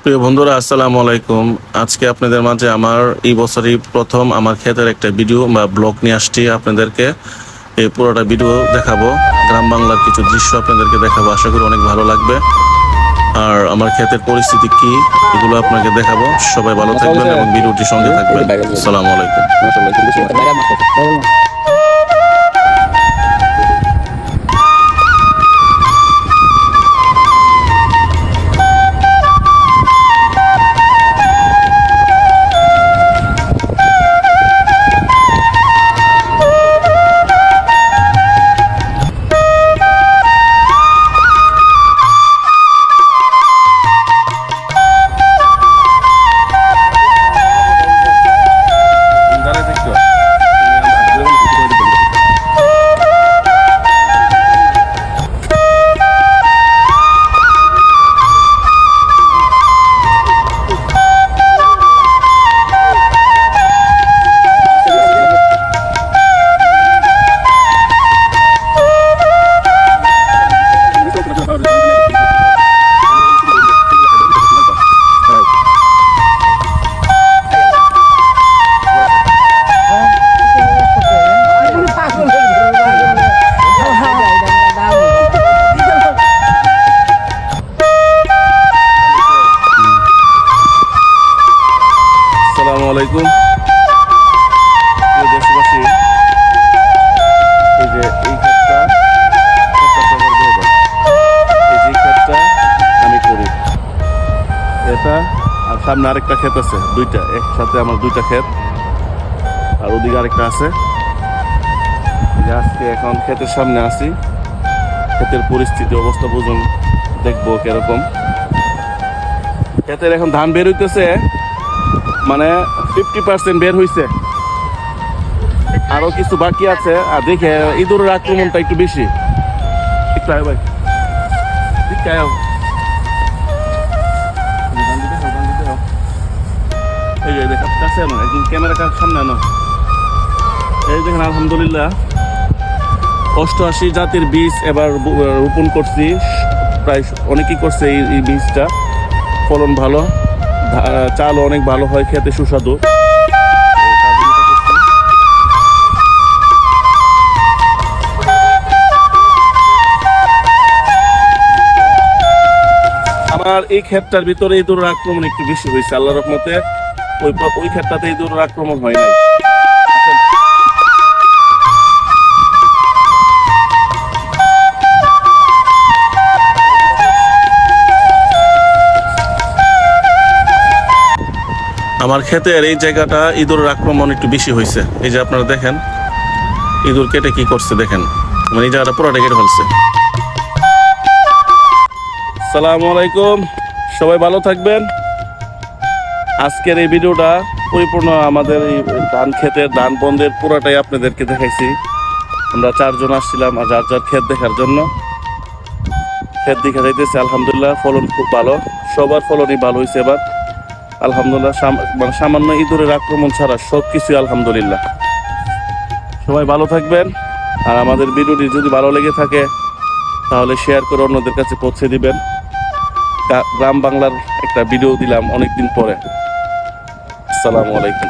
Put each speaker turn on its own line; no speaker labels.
প্রিয় বন্ধুরা, আসসালামু আলাইকুম। আজকে আপনাদের মাঝে আমার এই বছরই প্রথম আমার ক্ষেতের একটা ভিডিও বা ব্লগ নিয়ে আসছি আপনাদেরকে। এই পুরোটা ভিডিও দেখাবো, গ্রাম বাংলার কিছু দৃশ্য আপনাদেরকে দেখাবো। আশা করি অনেক ভালো লাগবে। আর আমার ক্ষেতের পরিস্থিতি কি এগুলো আপনাকে দেখাবো। সবাই ভালো থাকবেন এবং ভিডিওটির সঙ্গে থাকবেন। আসসালামু আলাইকুম। আসসালামু আলাইকুম দেশবাসী। এই যে এই ক্ষেতটা এই যে ক্ষেতটা আমি করি, এটা আর সামনে আরেকটা ক্ষেত আছে, দুইটা একসাথে আমার দুইটা ক্ষেত, আর ওদিকে আরেকটা আছে। আজকে এখন ক্ষেতের সামনে আছি, ক্ষেতের পরিস্থিতি অবস্থা বুঝুন, দেখবো কিরকম। ক্ষেতের এখন ধান বের হইতেছে, মানে 50% বের হইছে, আরো কিছু বাকি আছে। আর দেখে ইঁদুরের আক্রমণটা একটু বেশি। একটু আয় ভাই, ঠিক আয়। এই যে দেখা কাছে আনো, একদিন ক্যামেরা সামনে আনো। এই দেখেন আলহামদুলিল্লাহ 88 জাতের বীজ এবার রোপণ করছি, প্রায় অনেকেই করছে এই বীজটা। ফলন ভালো, চালও অনেক ভালো হয়, খেতে সুস্বাদু। আমার এই ক্ষেতটার ভিতরে ইঁদুরের আক্রমণ একটু বেশি হয়েছে, আল্লাহর রহমতে। ওই ক্ষেতটাতে ইঁদুরের আক্রমণ হয় নাই। আমার ক্ষেতের এই জায়গাটা ইঁদুরের আক্রমণ একটু বেশি হয়েছে। এই যে আপনারা দেখেন ইঁদুর কেটে কি করছে, দেখেন মানে এই জায়গাটা পুরোটা কেটে ফেলছে। আসসালামু আলাইকুম, সবাই ভালো থাকবেন। আজকের এই ভিডিওটা পরিপূর্ণ আমাদের এই ধান ক্ষেতের ধান বন্ধের পুরোটাই আপনাদেরকে দেখাইছি। আমরা 4 জন আসছিলাম আর যার যার ক্ষেত দেখার জন্য। ক্ষেত দেখা যাইতেছে আলহামদুলিল্লাহ, ফলন খুব ভালো, সবার ফলনই ভালো হয়েছে এবার আলহামদুলিল্লাহ। মানে সামান্য ইঁদুরের আক্রমণ ছাড়া সব কিছুই আলহামদুলিল্লাহ। সবাই ভালো থাকবেন। আর আমাদের ভিডিওটি যদি ভালো লেগে থাকে তাহলে শেয়ার করে অন্যদের কাছে পৌঁছে দিবেন। গ্রাম বাংলার একটা ভিডিও দিলাম অনেকদিন পরে। আসসালামু আলাইকুম।